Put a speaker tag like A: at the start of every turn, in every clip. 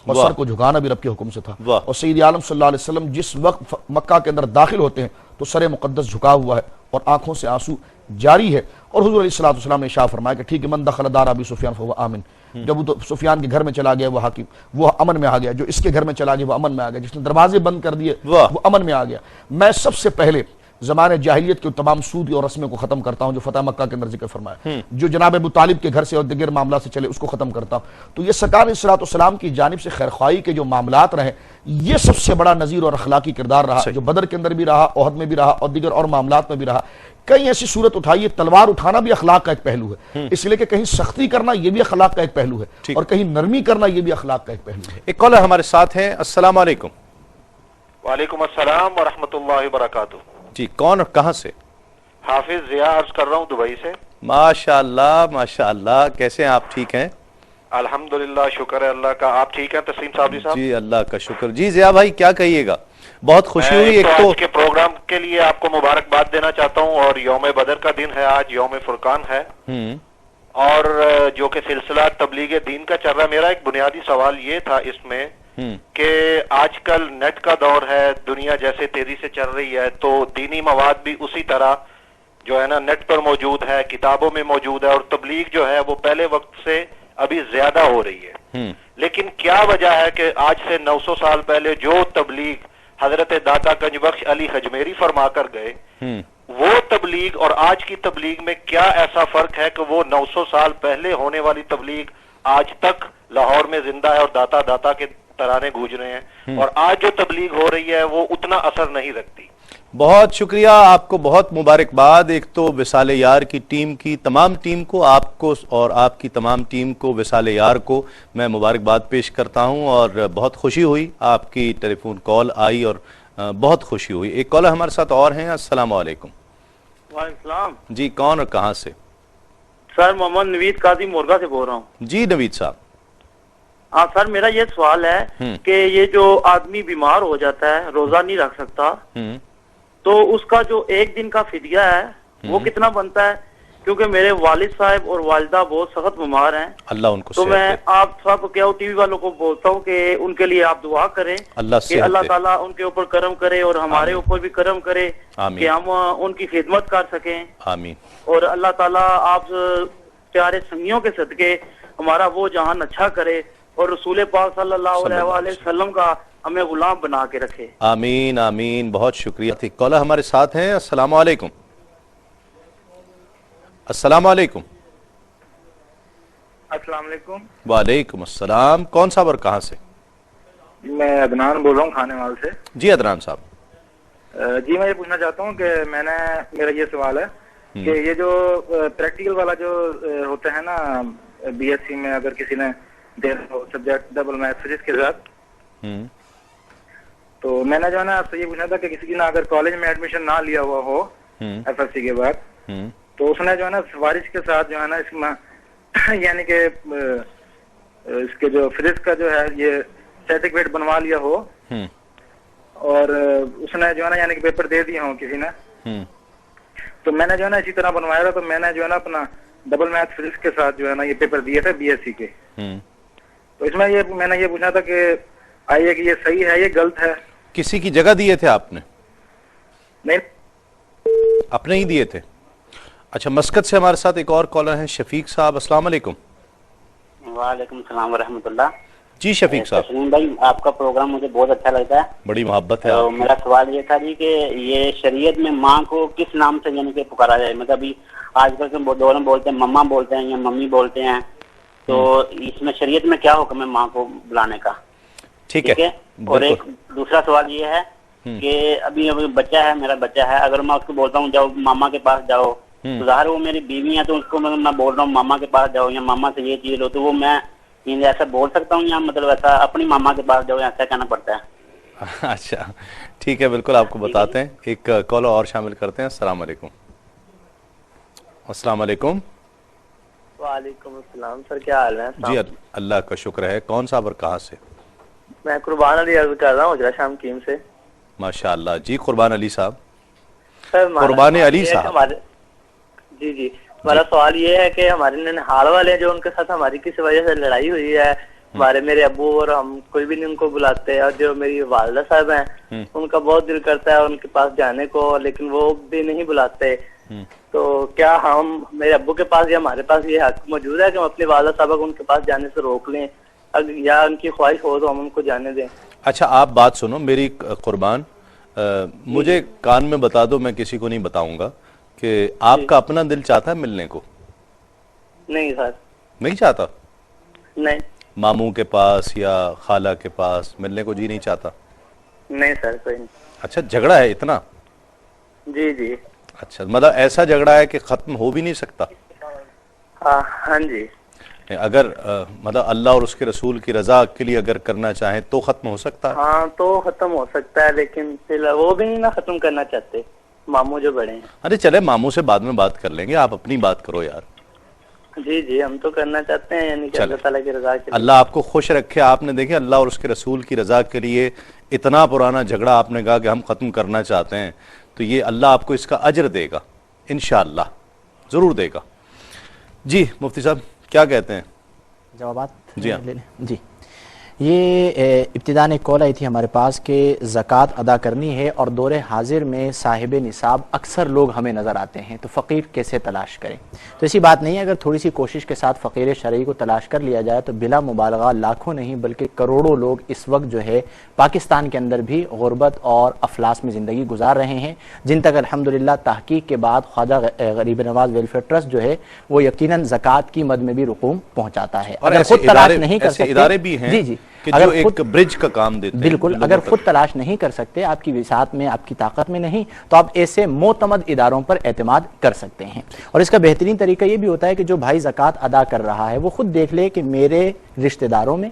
A: اور سر کو جھکانا بھی رب کے حکم سے تھا. اور سید عالم صلی اللہ علیہ وسلم جس وقت مکہ کے اندر داخل ہوتے ہیں تو سر مقدس جھکا ہوا ہے اور آنکھوں سے آنسو جاری ہے. اور حضور علیہ السلام نے اشارہ فرمایا کہ ٹھیک ہے من دخل دار ابی سفیان فهو آمن. جب وہ سفیان کے گھر میں چلا گیا وہ حاکم وہ امن میں آ گیا, جو اس کے گھر میں چلا گیا وہ امن میں آ گیا, جس نے دروازے بند کر دیے وہ امن میں آ گیا. میں سب سے پہلے زمانے جاہلیت کے تمام سود اور رسمیں کو ختم کرتا ہوں جو فتح مکہ کے اندر ذکر فرمایا, جو جناب ابو طالب کے گھر سے اور دیگر معاملات سے چلے اس کو ختم کرتا ہوں. تو یہ سرکار علیہ الصلوۃ والسلام کی جانب سے خیرخواہی کے جو معاملات رہے یہ سب سے بڑا نذیر اور اخلاقی کردار رہا, جو بدر کے اندر بھی رہا, احد میں بھی رہا اور دیگر اور معاملات میں بھی رہا. کہیں ایسی صورت اٹھائیے تلوار اٹھانا بھی اخلاق کا ایک پہلو ہے, اس لیے کہ کہیں سختی کرنا یہ بھی اخلاق کا ایک پہلو ہے اور کہیں نرمی کرنا یہ بھی اخلاق کا ایک پہلو ہے.
B: ایک کالر ہمارے ساتھ ہیں. السلام علیکم.
C: وعلیکم السلام ورحمۃ اللہ وبرکاتہ.
B: جی کون اور کہاں سے؟
C: حافظ ضیاء عرض کر رہا ہوں دبئی سے.
B: ماشاءاللہ ماشاءاللہ, کیسے ہیں آپ؟ ٹھیک ہیں
C: الحمدللہ, شکر ہے اللہ کا. آپ ٹھیک ہیں تسلیم صاحب صاحب؟
B: جی اللہ کا شکر. جی ضیاء بھائی کیا کہیے گا؟ بہت خوشی ہوئی. ایک تو
C: آج کے پروگرام کے لیے آپ کو مبارکباد دینا چاہتا ہوں, اور یوم بدر کا دن ہے آج, یوم فرقان ہے, اور جو کہ سلسلہ تبلیغ دین کا چل رہا ہے. میرا ایک بنیادی سوال یہ تھا اس میں کہ آج کل نیٹ کا دور ہے, دنیا جیسے تیزی سے چل رہی ہے تو دینی مواد بھی اسی طرح جو ہے نا نیٹ پر موجود ہے, کتابوں میں موجود ہے, اور تبلیغ جو ہے وہ پہلے وقت سے ابھی زیادہ ہو رہی ہے. لیکن کیا وجہ ہے کہ آج سے 900 سال پہلے جو تبلیغ حضرت داتا گنج بخش علی حجمیری فرما کر گئے, وہ تبلیغ اور آج کی تبلیغ میں کیا ایسا فرق ہے کہ وہ 900 سال پہلے ہونے والی تبلیغ آج تک لاہور میں زندہ ہے اور داتا داتا کے ترانے گونج رہے ہیں, اور آج جو تبلیغ ہو رہی ہے وہ اتنا اثر نہیں رکھتی.
B: بہت شکریہ آپ کو, بہت مبارکباد. ایک تو وصال یار کی ٹیم کی تمام ٹیم کو, آپ کو اور آپ کی تمام ٹیم کو, وصال یار کو میں مبارکباد پیش کرتا ہوں, اور بہت خوشی ہوئی آپ کی ٹیلی فون کال آئی اور بہت خوشی ہوئی. ایک کالر ہمارے ساتھ اور ہیں. السلام علیکم.
D: وعلیکم السلام.
B: جی کون اور کہاں سے؟
D: سر محمد نوید قاضی مورگا سے بول رہا ہوں.
B: جی نوید صاحب.
D: ہاں سر, میرا یہ سوال ہے کہ یہ جو آدمی بیمار ہو جاتا ہے, روزہ نہیں رکھ سکتا, تو اس کا جو ایک دن کا فدیہ ہے وہ کتنا بنتا ہے؟ کیونکہ میرے والد صاحب اور والدہ بہت سخت بیمار ہیں,
B: اللہ ان کو
D: تو میں آپ سب کیا ٹی وی والوں کو بولتا ہوں کہ ان کے لیے آپ دعا کریں کہ اللہ تعالیٰ ان کے اوپر کرم کرے اور ہمارے اوپر بھی کرم کرے کہ ہم ان کی خدمت کر سکیں.
B: آمین. اور
D: اللہ تعالیٰ آپ پیارے سنگیوں کے صدقے ہمارا وہ جہان اچھا کرے اور رسول پاک صلی اللہ علیہ وسلم کا ہمیں غلام بنا کے رکھے.
B: آمین آمین. بہت شکریہ. کالر ہمارے ساتھ ہیں. السلام علیکم. السلام علیکم.
E: السلام علیکم.
B: وعلیکم السلام. کون صاحب اور کہاں سے؟
E: میں عدنان بول رہا ہوں کھانے وال سے.
B: جی عدنان صاحب.
E: جی میں یہ پوچھنا چاہتا ہوں کہ میرا یہ سوال ہے کہ یہ جو پریکٹیکل والا جو ہوتا ہے نا بی ایس سی میں, اگر کسی نے سبجیکٹ ڈبل میتھ فزکس کے ساتھ, تو میں نے جو ہے نا آپ سے یہ پوچھنا تھا کہ کسی نے اگر کالج میں ایڈمیشن نہ لیا ہوا ہو ایف ایس سی کے بعد, تو اس نے جو ہے نا سفارش کے ساتھ جو ہے نا اس میں یعنی کہ اس کے جو فزکس کا جو ہے یہ سرٹیفکیٹ بنوا لیا ہو, اور اس نے جو ہے نا یعنی کہ پیپر دے دیا ہو کسی نے, تو میں نے جو ہے نا اسی طرح بنوایا تھا, تو میں نے جو ہے نا اپنا ڈبل میتھ فزکس کے ساتھ جو ہے نا یہ پیپر دیے تھے بی ایس سی کے. تو اس میں میں نے یہ پوچھنا تھا کہ آئیے کہ یہ صحیح ہے, یہ غلط ہے؟
B: کسی کی جگہ دیے تھے آپ نے؟
E: نہیں,
B: اپنے ہی دیے تھے. اچھا, مسقط سے ہمارے ساتھ ایک اور کالر ہیں شفیق صاحب. السلام علیکم.
F: وعلیکم السلام ورحمۃ اللہ.
B: جی شفیق صاحب.
F: تسلیم بھائی آپ کا پروگرام مجھے بہت اچھا لگتا ہے,
B: بڑی محبت ہے.
F: تو میرا سوال یہ تھا جی کہ یہ شریعت میں ماں کو کس نام سے یعنی کہ پکارا جائے؟ مطلب ابھی آج کل کے دور میں بولتے ہیں مما بولتے ہیں یا ممی بولتے ہیں, تو اس میں شریعت میں کیا حکم ہے ماں کو بلانے کا؟
B: ٹھیک ہے.
F: اور ایک دوسرا سوال یہ ہے کہ ابھی بچہ ہے, میرا بچہ ہے, اگر میں اس کو بولتا ہوں جاؤ ماما کے پاس جاؤ, تو ظاہر وہ میری بیوی ہے, تو اس کو میں بول رہا ہوں ماما کے پاس جاؤ یا ماما سے یہ چیز لو, تو وہ میں ایسا بول سکتا ہوں یا مطلب ایسا اپنی ماما کے پاس جاؤ ایسا کہنا پڑتا ہے؟
B: اچھا ٹھیک ہے, بالکل آپ کو بتاتے ہیں. ایک کال اور شامل کرتے ہیں. السلام علیکم. السلام علیکم.
D: وعلیکم السلام. سر کیا حال ہے؟
B: جی اللہ کا شکر ہے. کون صاحب اور کہاں سے؟
D: میں قربان علی عرض کر رہا ہوں اجرا شام کیم سے.
B: ماشاء اللہ. جی قربان علی صاحب.
D: قربان علی صاحب. جی ہمارا سوال یہ ہے کہ ہمارے ننہال والے جو ان کے ساتھ ہماری کسی وجہ سے لڑائی ہوئی ہے,
G: ہمارے میرے ابو اور ہم کوئی بھی نہیں ان کو بلاتے, اور جو میری والدہ صاحب ہیں ان کا بہت دل کرتا ہے ان کے پاس جانے کو, لیکن وہ بھی نہیں بلاتے. تو کیا ہم میرے ابو کے پاس یا ہمارے پاس یہ حق موجود ہے کہ ہم اپنی والدہ صاحبہ کو ان کے پاس جانے سے روک لیں, یا ان کی خواہش ہو تو ہم ان کو جانے دیں؟
B: اچھا آپ بات سنو میری قربان, مجھے کان میں بتا دو, میں کسی کو نہیں بتاؤں گا, کہ آپ کا اپنا دل چاہتا ہے ملنے کو؟
G: نہیں سر.
B: نہیں چاہتا؟
G: نہیں.
B: ماموں کے پاس یا خالہ کے پاس ملنے کو جی نہیں چاہتا؟
G: نہیں سر کوئی نہیں.
B: اچھا جھگڑا ہے اتنا؟
G: جی جی.
B: اچھا مطلب ایسا جھگڑا ہے کہ ختم ہو بھی نہیں سکتا؟
G: ہاں جی.
B: اگر مطلب اللہ اور اس کے رسول کی رضا کے لیے اگر کرنا چاہیں تو ختم ہو سکتا ہے؟
G: ہاں تو ختم ہو سکتا ہے, لیکن وہ بھی نہیں نا ختم کرنا چاہتے ماموں جو بڑے ہیں.
B: ارے چلے ماموں سے بعد میں بات کر لیں گے, آپ اپنی بات کرو یار.
G: جی جی ہم تو کرنا چاہتے ہیں, یعنی کہ اللہ تعالیٰ کی رضا کے لیے.
B: اللہ آپ کو خوش رکھے. آپ نے دیکھیں اللہ اور اس کے رسول کی رضا کے لیے اتنا پرانا جھگڑا آپ نے کہا کہ ہم ختم کرنا چاہتے ہیں, تو یہ اللہ آپ کو اس کا اجر دے گا انشاءاللہ, ضرور دے گا. جی مفتی صاحب کیا کہتے ہیں؟
H: جوابات
B: جی ہاں.
H: جی یہ ابتداء ایک کال آئی تھی ہمارے پاس کہ زکوٰۃ ادا کرنی ہے اور دور حاضر میں صاحب نصاب اکثر لوگ ہمیں نظر آتے ہیں, تو فقیر کیسے تلاش کریں؟ تو ایسی بات نہیں ہے, اگر تھوڑی سی کوشش کے ساتھ فقیر شرعی کو تلاش کر لیا جائے تو بلا مبالغہ لاکھوں نہیں بلکہ کروڑوں لوگ اس وقت جو ہے پاکستان کے اندر بھی غربت اور افلاس میں زندگی گزار رہے ہیں, جن تک الحمدللہ تحقیق کے بعد خواجہ غریب نواز ویلفیئر ٹرسٹ جو ہے وہ یقیناً زکوٰۃ کی مد میں بھی رقوم پہنچاتا ہے.
B: اور
H: اگر خود تلاش نہیں کر سکتے,
B: ادارے بھی ہیں
H: جی جی
B: کہ جو ایک برج کا کام دیتے ہیں,
H: بالکل اگر خود تلاش نہیں کر سکتے, آپ کی وسعت میں آپ کی طاقت میں نہیں, تو آپ ایسے معتمد اداروں پر اعتماد کر سکتے ہیں. اور اس کا بہترین طریقہ یہ بھی ہوتا ہے کہ جو بھائی زکوٰۃ ادا کر رہا ہے وہ خود دیکھ لے کہ میرے رشتہ داروں میں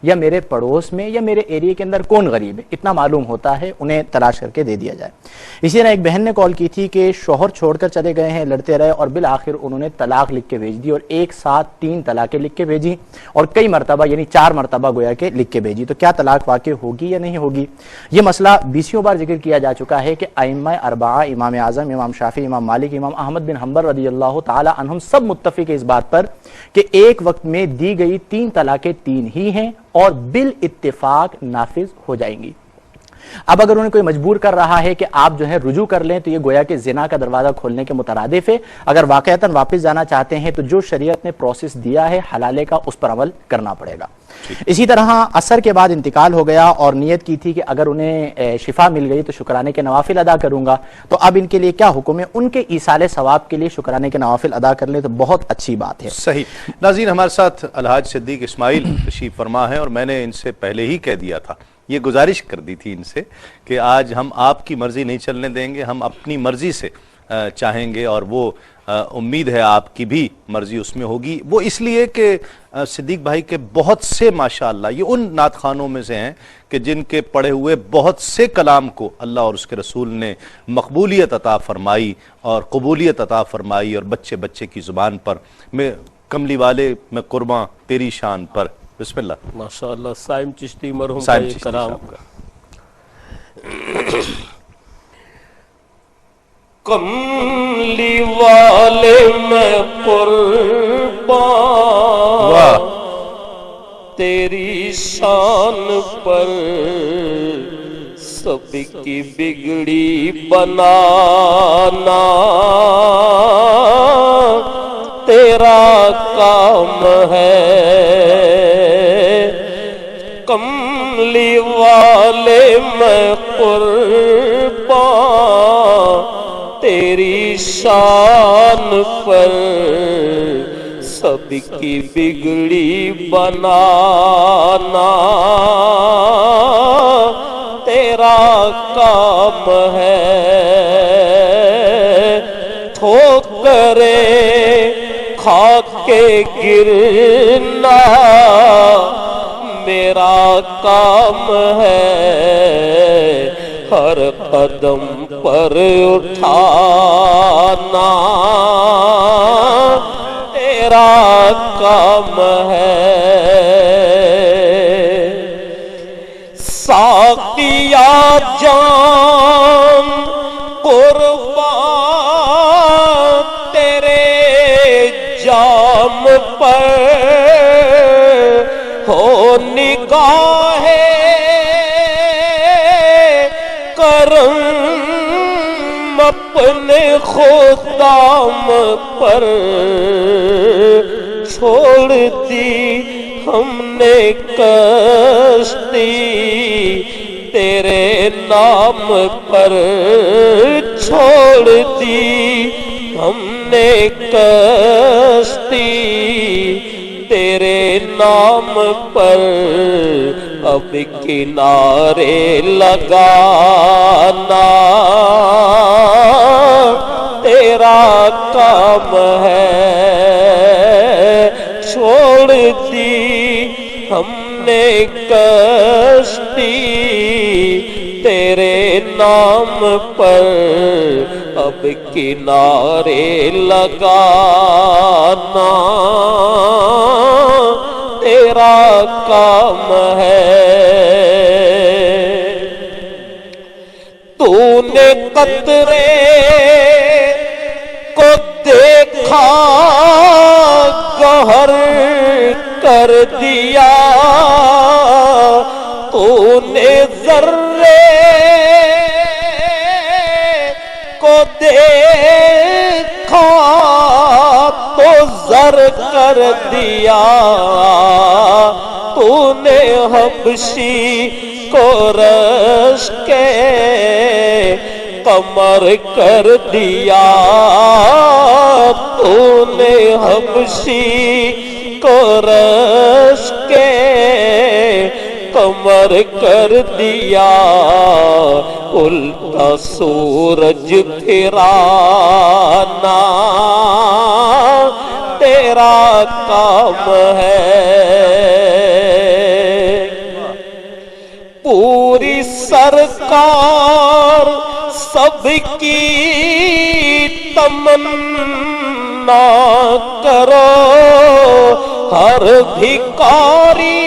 H: یا میرے پڑوس میں یا میرے ایریے کے اندر کون غریب ہے, اتنا معلوم ہوتا ہے, انہیں تلاش کر کے دے دیا جائے. اسی طرح ایک بہن نے کال کی تھی کہ شوہر چھوڑ کر چلے گئے ہیں, لڑتے رہے اور بالآخر انہوں نے طلاق لکھ کے بھیج دی, اور ایک ساتھ 3 طلاقیں لکھ کے بھیجی, اور کئی مرتبہ یعنی 4 مرتبہ گویا کہ لکھ کے بھیجی. تو کیا طلاق واقع ہوگی یا نہیں ہوگی؟ یہ مسئلہ 20 بار ذکر کیا جا چکا ہے کہ ائمہ اربعہ, امام اعظم, امام شافعی, امام مالک, امام احمد بن حنبل رضی اللہ تعالی عنہم سب متفق اس بات پر کہ ایک وقت میں دی گئی 3 طلاقیں 3 ہی ہیں اور بالاتفاق نافذ ہو جائیں گی. اب اگر انہیں کوئی مجبور کر رہا ہے کہ آپ جو ہے رجوع کر لیں تو یہ گویا کہ زنا کا دروازہ کھولنے کے مترادف ہے. اگر واقعتاً واپس جانا چاہتے ہیں تو جو شریعت نے پروسیس دیا ہے حلالے کا اس پر عمل کرنا پڑے گا. اسی طرح عصر کے بعد انتقال ہو گیا اور نیت کی تھی کہ اگر انہیں شفا مل گئی تو شکرانے کے نوافل ادا کروں گا, تو اب ان کے لیے کیا حکم ہے؟ ان کے ایصال ثواب کے لیے شکرانے کے نوافل ادا کر لیں تو بہت اچھی بات ہے.
B: صحیح. ناظرین ہمارے ساتھ الحاج صدیق اسماعیل تشریف فرما ہے, اور میں نے ان سے پہلے ہی کہہ دیا تھا, یہ گزارش کر دی تھی ان سے کہ آج ہم آپ کی مرضی نہیں چلنے دیں گے, ہم اپنی مرضی سے چاہیں گے, اور وہ امید ہے آپ کی بھی مرضی اس میں ہوگی. وہ اس لیے کہ صدیق بھائی کے بہت سے ماشاءاللہ یہ ان نعت خوانوں میں سے ہیں کہ جن کے پڑھے ہوئے بہت سے کلام کو اللہ اور اس کے رسول نے مقبولیت عطا فرمائی اور قبولیت عطا فرمائی, اور بچے بچے کی زبان پر میں کملی والے میں قرباں تیری شان پر. بسم اللہ.
I: ماشاءاللہ سائم چشتی مرحوم کا
B: سائم
I: یہ
B: چشتی
I: کلام.
B: صاحب کا.
I: کملی والے میں قربان تیری شان پر, سب کی بگڑی بنانا تیرا کام ہے. کملی والے میں قربان تیری شان پر, سب کی بگڑی بنانا تیرا کام ہے. ٹھوکریں کھا کے گرنا میرا کام ہے, ہر قدم پر اٹھانا تیرا کام ہے. ساقیا جان قربان تیرے جام پر, ہو نگاہ کرم اپنے خدام پر چھوڑ دی ہم نے کشتی تیرے نام پر چھوڑ دی ہم نے کشتی تیرے نام پر اب کنارے لگانا تیرا کام ہے چھوڑ دی ہم نے کشتی تیرے نام پر اب کنارے لگانا تیرا کام ہے تو نے قطرے کو دیکھا گہر کر دیا تو نے ذرے کو دیکھا تو زر کر دیا تو نے حبشی کو رش کے قمر کر دیا تو نے حبشی کو رش کے قمر کر دیا الٹا سورج پھرانا تیرا کام ہے پوری سرکار سب کی تمنا کرو ہر بھکاری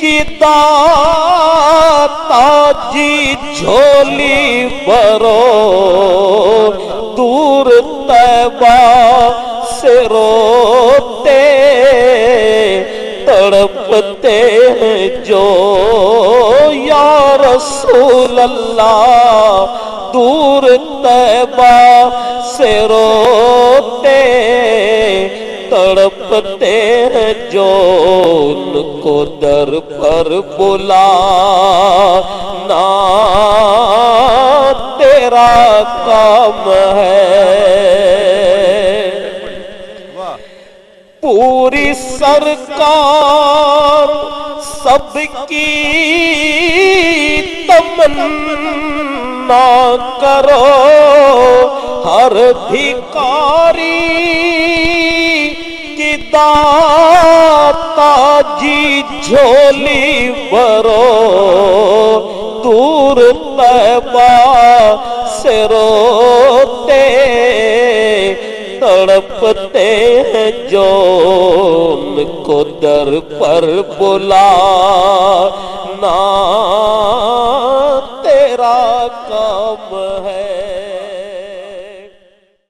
I: کی داتا جی جھولی بھرو دور طیبہ سے روتے تڑپتے ہیں جو یا رسول اللہ دور طیبہ سے روتے تڑپتے ہیں جو ان کو در پر بلانا تیرا کام ہے پوری سرکار سب کی تمنا کرو ہر بھکاری کی داتا جی جھولی بھرو دور طیبہ سے روتے تڑپتے ہیں جو ان کو در پر بلانا تیرا کام ہے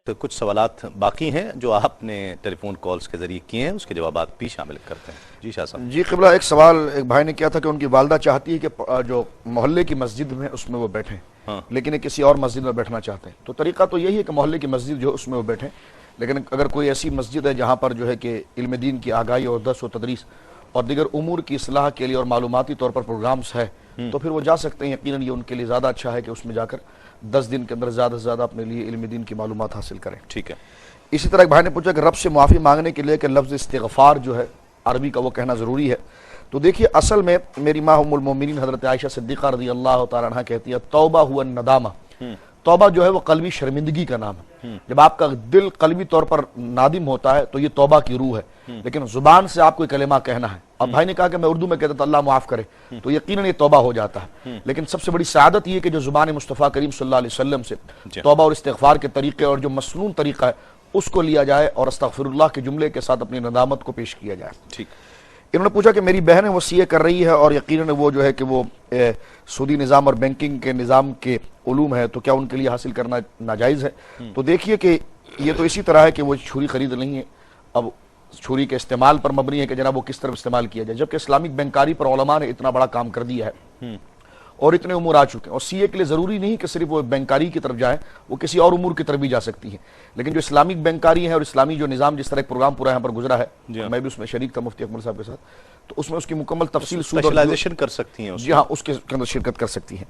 B: تو کچھ سوالات باقی ہیں جو آپ نے ٹیلی فون کالز کے ذریعے کیے ہیں اس کے جوابات بھی شامل کرتے ہیں جی شاہ صاحب
A: جی قبلہ ایک سوال ایک بھائی نے کیا تھا کہ ان کی والدہ چاہتی ہے کہ جو محلے کی مسجد میں اس میں وہ بیٹھیں لیکن کسی اور مسجد میں بیٹھنا چاہتے ہیں تو طریقہ تو یہی ہے کہ محلے کی مسجد جو اس میں وہ بیٹھیں لیکن اگر کوئی ایسی مسجد ہے جہاں پر جو ہے کہ علم دین کی آگاہی اور درس و تدریس اور دیگر امور کی اصلاح کے لیے اور معلوماتی طور پر پروگرامز ہے تو پھر وہ جا سکتے ہیں یقیناً یہ ان کے لیے زیادہ اچھا ہے کہ اس میں جا کر 10 دن کے اندر زیادہ سے زیادہ اپنے لیے علم دین کی معلومات حاصل کریں
B: ٹھیک ہے
A: اسی طرح ایک بھائی نے پوچھا کہ رب سے معافی مانگنے کے لیے کہ لفظ استغفار جو ہے عربی کا وہ کہنا ضروری ہے تو دیکھیے اصل میں میری ماں ام المومنین حضرت عائشہ صدیقہ رضی اللہ تعالیٰ عنہ کہتی ہے توبہ ہوا الندامہ توبہ جو ہے وہ قلبی شرمندگی کا نام ہے جب آپ کا دل قلبی طور پر نادم ہوتا ہے تو یہ توبہ کی روح ہے لیکن زبان سے آپ کو کلمہ کہنا ہے اب بھائی نے کہا کہ میں اردو میں کہتا تو اللہ معاف کرے تو یقیناً یہ توبہ ہو جاتا ہے لیکن سب سے بڑی سعادت یہ کہ جو زبان مصطفیٰ کریم صلی اللہ علیہ وسلم سے توبہ اور استغفار کے طریقے اور جو مسنون طریقہ ہے اس کو لیا جائے اور استغفر اللہ کے جملے کے ساتھ اپنی ندامت کو پیش کیا جائے
B: ٹھیک
A: انہوں نے پوچھا کہ میری بہن ہے وہ سی اے کر رہی ہے اور یقیناً وہ جو ہے کہ وہ سودی نظام اور بینکنگ کے نظام کے علوم ہے تو کیا ان کے لیے حاصل کرنا ناجائز ہے تو دیکھیے کہ یہ تو اسی طرح ہے کہ وہ چھری خرید نہیں ہے اب چھری کے استعمال پر مبنی ہے کہ جناب وہ کس طرح استعمال کیا جائے، جبکہ اسلامک بینکاری پر علماء نے اتنا بڑا کام کر دیا ہے اور اتنے امور آ چکے ہیں، اور سی اے کے لیے ضروری نہیں کہ صرف وہ بینکاری کی طرف جائیں، وہ کسی اور امور کی طرف بھی جا سکتی ہے، لیکن جو اسلامک بینکاری ہے اور اسلامی جو نظام جس طرح ایک پروگرام پورا یہاں پر گزرا ہے، میں بھی اس میں شریک تھا مفتی اکمل صاحب کے ساتھ، تو اس میں اس کی مکمل تفصیل
B: اسپیشلائزیشن کر سکتی ہیں،
A: جی ہاں اس کے اندر شرکت کر سکتی ہیں۔